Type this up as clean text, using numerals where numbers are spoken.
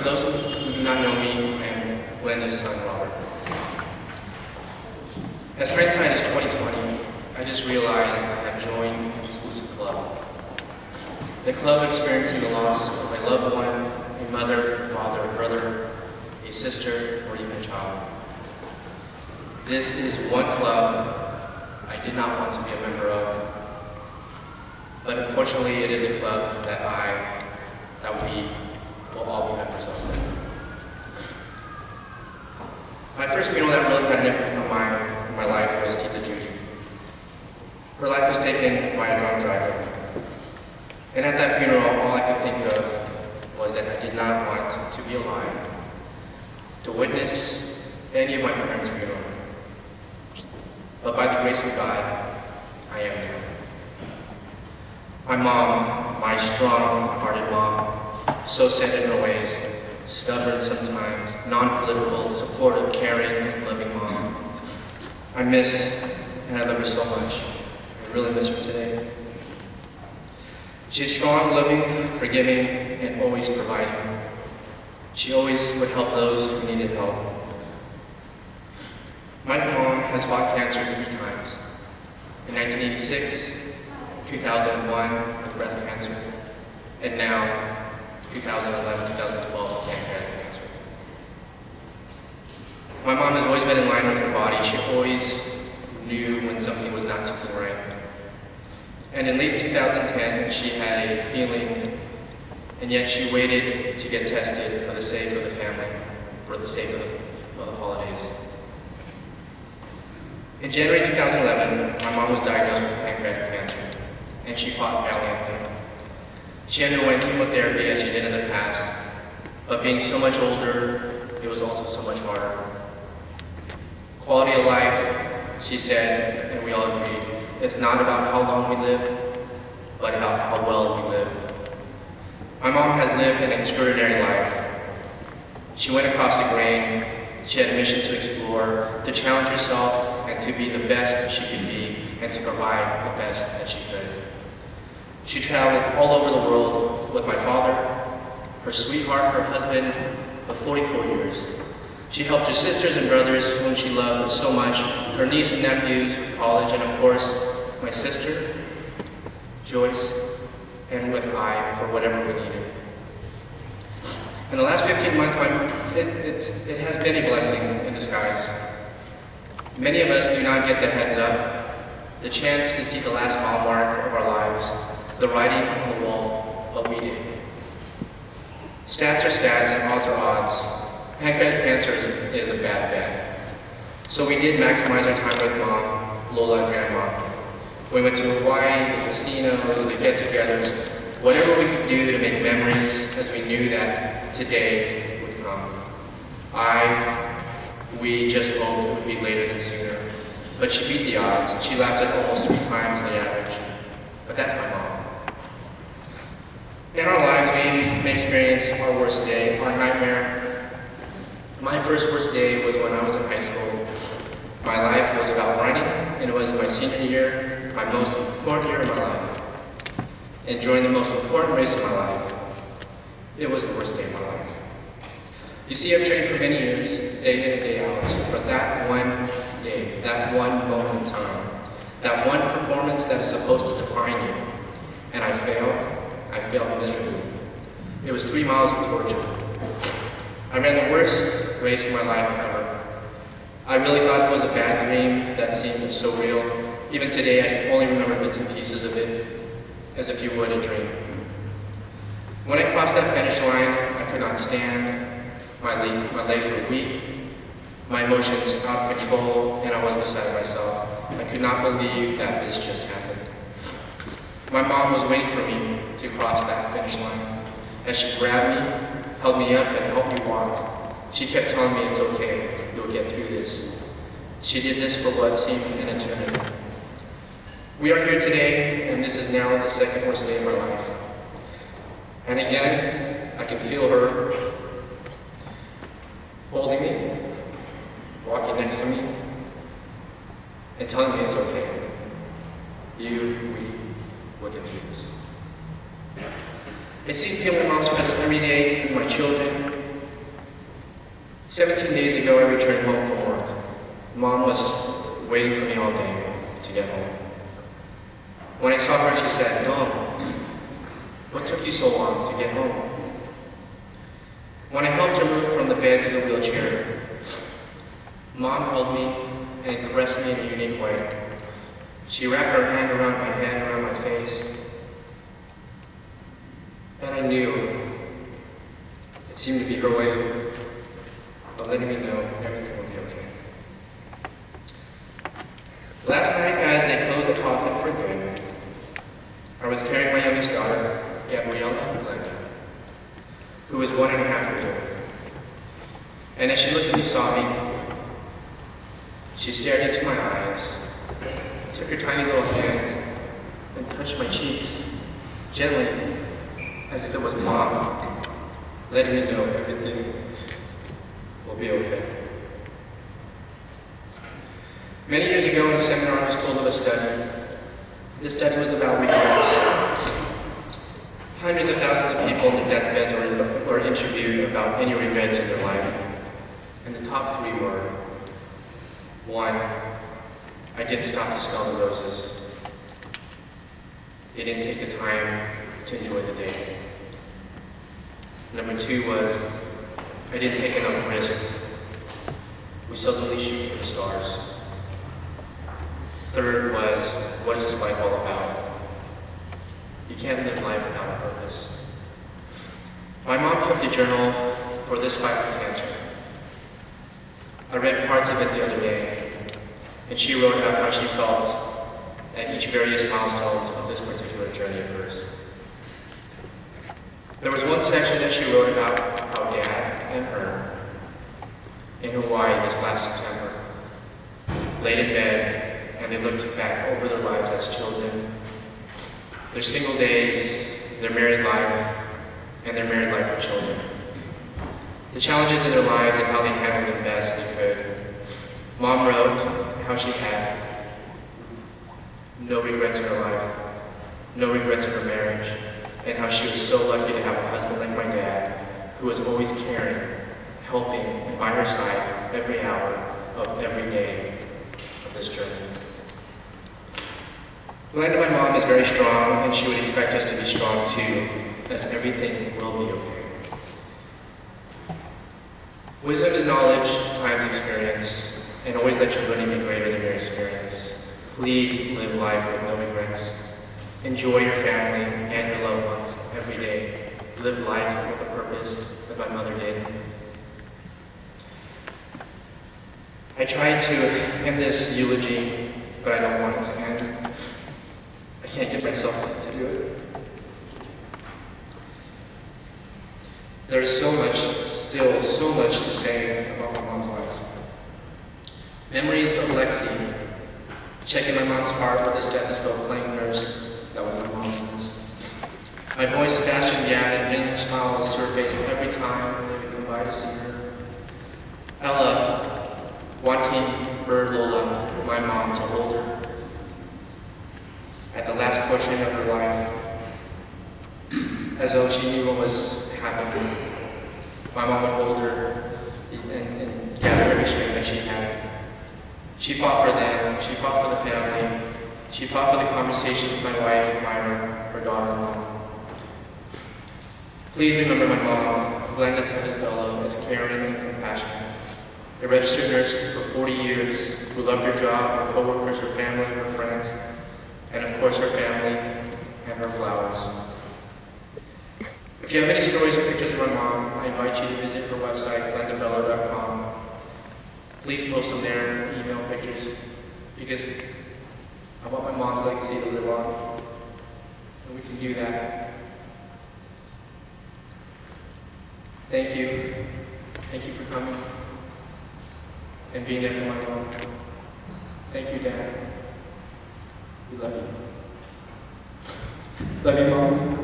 those who do not know me, I am Glenda's son, Robert. As hindsight is 2020, I just realized I have joined an exclusive club. The club experiencing the loss of a loved one, a mother, father, a brother, a sister, or even a child. This is one club I did not want to be a member of, but unfortunately it is a club that we will all be members of. My first funeral that really had an impact on my life was Tita Judy. Her life was taken by a drunk driver. And at that funeral, all I could think of was that I did not want to be alive to witness any of my parents' funeral. But by the grace of God, I am now. My mom, my strong-hearted mom, so set in her ways, stubborn sometimes, non-political, supportive, caring, and loving mom. I miss and I love her so much. I really miss her today. She's strong, loving, forgiving, and always providing. She always would help those who needed help. My mom has fought cancer 3 times. In 1986, 2001 with breast cancer, and now 2011, 2012 with pancreatic cancer. My mom has always been in line with her body. She always knew when something was not taking right. And in late 2010, she had a feeling, and yet she waited to get tested for the sake of the family, for the sake of the holidays. In January 2011, my mom was diagnosed with pancreatic cancer, and she fought valiantly. She underwent chemotherapy as she did in the past, but being so much older, it was also so much harder. Quality of life, she said, and we all agreed, it's not about how long we live, but about how well we live. My mom has lived an extraordinary life. She went across the grain. She had a mission to explore, to challenge herself, and to be the best that she could be, and to provide the best that she could. She traveled all over the world with my father, her sweetheart, her husband, of 44 years. She helped her sisters and brothers, whom she loved so much, her niece and nephews with college, and of course, my sister, Joyce, and with I for whatever we needed. In the last 15 months, it has been a blessing in disguise. Many of us do not get the heads up, the chance to see the last mile mark of our lives, the writing on the wall, but we did. Stats are stats and odds are odds. Pancreatic cancer is a bad bet. So we did maximize our time with Mom, Lola, and Grandma. We went to Hawaii, the casinos, the get-togethers, whatever we could do to make memories, as we knew that today would come. We just hoped it would be later than sooner. But she beat the odds. She lasted almost 3 times the average. But that's my mom. In our lives, we may experience our worst day, our nightmare. My first worst day was when I was in high school. My life was about running, and it was my senior year, my most important year of my life. And during the most important race of my life, it was the worst day of my life. You see, I've trained for many years, day in and day out, for that one day, that one moment in time, that one performance that is supposed to define you. And I failed miserably. It was 3 miles of torture. I ran the worst race of my life ever. I really thought it was a bad dream that seemed so real. Even today, I can only remember bits and pieces of it, as if you would a dream. When I crossed that finish line, I could not stand. My legs were weak, my emotions out of control, and I was beside myself. I could not believe that this just happened. My mom was waiting for me to cross that finish line. As she grabbed me, held me up, and helped me walk, she kept telling me it's okay, you'll get through this. She did this for what seemed an eternity. We are here today, and this is now the second worst day of my life. And again, I can feel her holding me, walking next to me, and telling me it's okay. We will get through this. I see and feel my mom's presence every day through my children, 17 days ago, I returned home from work. Mom was waiting for me all day to get home. When I saw her, she said, "No, what took you so long to get home?" When I helped her move from the bed to the wheelchair, Mom held me and caressed me in a unique way. She wrapped her hand around my head, around my face, and I knew it seemed to be her way of letting me know everything would be okay. Last night, as they closed the coffin for good, I was carrying my youngest daughter, Glenda, who was 1.5 years old. And as she looked at me sobbing, she stared into my eyes, took her tiny little hands, and touched my cheeks, gently, as if it was Mom, letting me know everything will be okay. Many years ago in a seminar, I was told of a study. This study was about regrets. Hundreds of thousands of people in their deathbeds were interviewed about any regrets in their life. And the top 3 were: 1, I didn't stop to smell the roses. They didn't take the time to enjoy the day. Number 2 was, I didn't take enough risk. We seldomly shoot for the stars. 3rd was, what is this life all about? You can't live life without a purpose. My mom kept a journal for this fight with cancer. I read parts of it the other day, and she wrote about how she felt at each various milestones of this particular journey of hers. There was one section that she wrote about how Dad and her in Hawaii this last September laid in bed and they looked back over their lives as children, their single days, their married life, and their married life with children. The challenges in their lives and how they handled them best they could. Mom wrote how she had no regrets in her life, no regrets in her marriage, and how she was so lucky to have a husband like my dad, who was always caring, helping, and by her side every hour of every day of this journey. Glenda, my mom, is very strong, and she would expect us to be strong too, as everything will be okay. Wisdom is knowledge times experience, and always let your learning be greater than your experience. Please live life with no regrets. Enjoy your family and your loved ones every day. Live life with a purpose, as my mother did. I tried to end this eulogy, but I don't want it to end. I can't get myself to do it. There's still so much to say about my mom's life. Memories of Lexi, checking my mom's heart with a stethoscope, playing nurse. That was my mom's nurse. My boy Sebastian Gavin bringing smiles to her face every time they would come by to see her. Ella, wanting her Lola, my mom, to hold her at the last portion of her life, as though she knew what was happening. My mom would hold her and gather every strength that she had. She fought for them, she fought for the family, she fought for the conversation with my wife, Myra, her daughter-in-law. Please remember my mom, Glenda Belo, as caring and compassionate. A registered nurse for 40 years who loved her job, her co-workers, her family, her friends, and of course her family and her flowers. If you have any stories or pictures of my mom, I invite you to visit her website, glendabello.com. Please post them there, email pictures, because I want my mom's legacy to live on, and we can do that. Thank you. Thank you for coming and being there for my mom. Thank you, Dad. We love you. Love you, Moms.